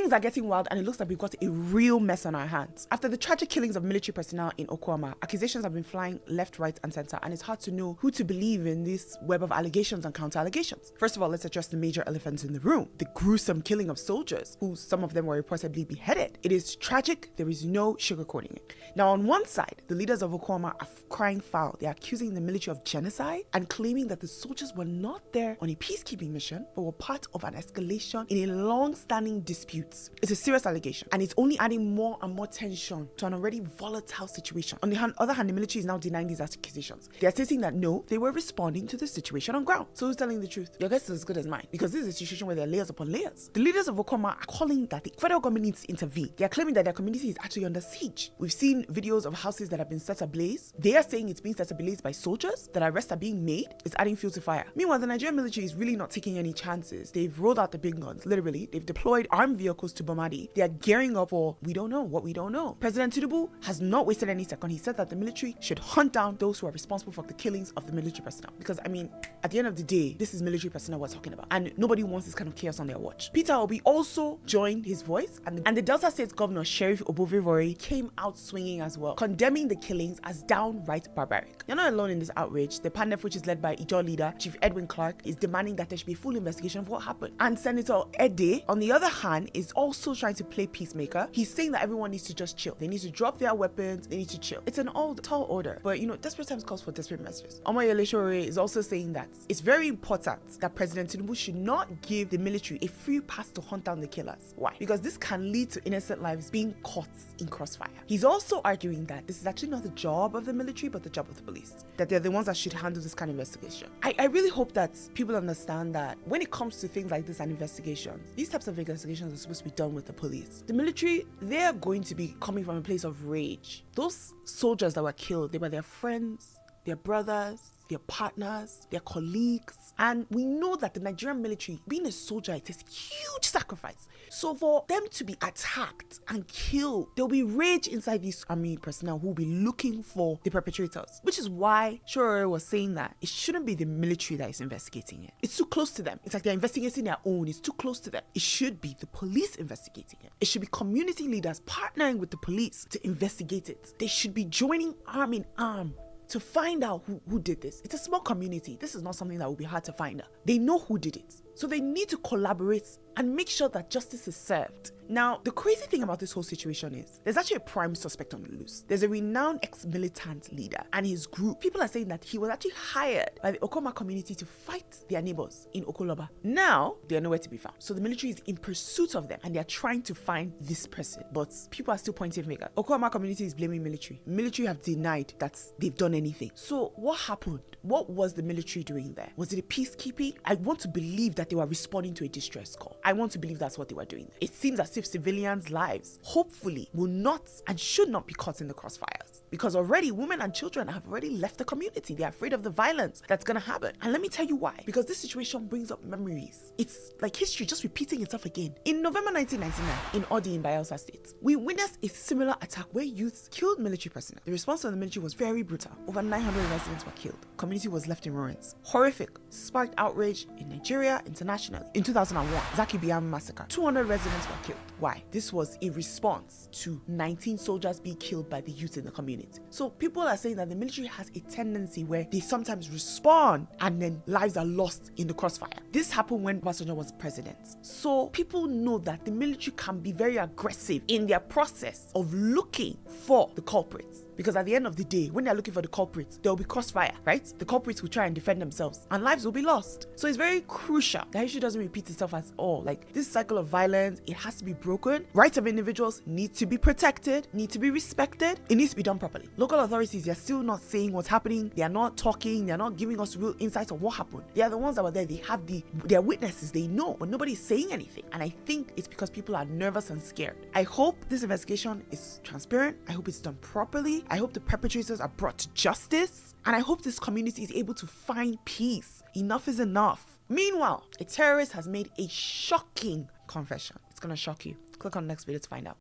Things are getting wild and it looks like we've got a real mess on our hands. After the tragic killings of military personnel in Okwama, accusations have been flying left, right and center, and it's hard to know who to believe in this web of allegations and counter-allegations. First of all, let's address the major elephant in the room, the gruesome killing of soldiers, who some of them were reportedly beheaded. It is tragic, there is no sugarcoating it. Now on one side, the leaders of Okwama are crying foul. They're accusing the military of genocide and claiming that the soldiers were not there on a peacekeeping mission, but were part of an escalation in a long-standing dispute. It's a serious allegation, and it's only adding more and more tension to an already volatile situation. On the other hand, the military is now denying these accusations. They are stating that no, they were responding to the situation on ground. So who's telling the truth? Your guess is as good as mine, because this is a situation where there are layers upon layers. The leaders of Okwama are calling that the federal government needs to intervene. They are claiming that their community is actually under siege. We've seen videos of houses that have been set ablaze. They are saying it's being set ablaze by soldiers, that arrests are being made. It's adding fuel to fire. Meanwhile, the Nigerian military is really not taking any chances. They've rolled out the big guns, literally. They've deployed armed vehicles to Bomadi. They are gearing up for we don't know what we don't know. President Tinubu has not wasted any second. He said that the military should hunt down those who are responsible for the killings of the military personnel. Because, I mean, at the end of the day, this is military personnel we're talking about. And nobody wants this kind of chaos on their watch. Peter Obi also joined his voice. And the Delta State Governor, Sheriff Obovivori, came out swinging as well, condemning the killings as downright barbaric. You're not alone in this outrage. The PANDEF, which is led by Ijaw leader Chief Edwin Clark, is demanding that there should be a full investigation of what happened. And Senator Ede, on the other hand, is also trying to play peacemaker. He's saying that everyone needs to just chill. They need to drop their weapons. They need to chill. It's an tall order. But, desperate times calls for desperate measures. Omoyele Sowore is also saying that it's very important that President Tinubu should not give the military a free pass to hunt down the killers. Why? Because this can lead to innocent lives being caught in crossfire. He's also arguing that this is actually not the job of the military, but the job of the police. That they're the ones that should handle this kind of investigation. I really hope that people understand that when it comes to things like this and investigations, these types of investigations are supposed to be done with the police. The military, they're going to be coming from a place of rage. Those soldiers that were killed, they were their friends, their brothers, their partners, their colleagues. And we know that the Nigerian military, being a soldier, it is huge sacrifice. So for them to be attacked and killed, there'll be rage inside these army personnel who will be looking for the perpetrators. Which is why Sowore was saying that it shouldn't be the military that is investigating it. It's too close to them. It's like they're investigating their own. It's too close to them. It should be the police investigating it. It should be community leaders partnering with the police to investigate it. They should be joining arm in arm to find out who did this. It's a small community. This is not something that will be hard to find out. They know who did it. So they need to collaborate and make sure that justice is served. Now, the crazy thing about this whole situation is there's actually a prime suspect on the loose. There's a renowned ex-militant leader and his group. People are saying that he was actually hired by the Okoma community to fight their neighbors in Okoloba. Now, they're nowhere to be found. So the military is in pursuit of them and they're trying to find this person. But people are still pointing fingers. Okoma community is blaming military. Military have denied that they've done anything. So what happened? What was the military doing there? Was it a peacekeeping? I want to believe that they were responding to a distress call. I want to believe that's what they were doing there. It seems as if civilians' lives, hopefully, will not and should not be caught in the crossfires. Because already women and children have already left the community. They're afraid of the violence that's going to happen. And let me tell you why. Because this situation brings up memories. It's like history just repeating itself again. In November 1999, in Odi in Bayelsa State, we witnessed a similar attack where youths killed military personnel. The response from the military was very brutal. Over 900 residents were killed. Community was left in ruins. Horrific. Sparked outrage in Nigeria, internationally. In 2001, Zaki Biam massacre. 200 residents were killed. Why? This was in response to 19 soldiers being killed by the youth in the community. So people are saying that the military has a tendency where they sometimes respond and then lives are lost in the crossfire. This happened when Obasanjo was president. So people know that the military can be very aggressive in their process of looking for the culprits. Because at the end of the day, when they're looking for the culprits, there will be crossfire, right? The culprits will try and defend themselves and lives will be lost. So it's very crucial that history doesn't repeat itself at all. Like this cycle of violence, it has to be broken. Rights of individuals need to be protected, need to be respected. It needs to be done properly. Local authorities, they're still not saying what's happening. They are not talking. They're not giving us real insights of what happened. They are the ones that were there. They have their witnesses. They know, but nobody's saying anything. And I think it's because people are nervous and scared. I hope this investigation is transparent. I hope it's done properly. I hope the perpetrators are brought to justice. And I hope this community is able to find peace. Enough is enough. Meanwhile, a terrorist has made a shocking confession. It's going to shock you. Click on the next video to find out.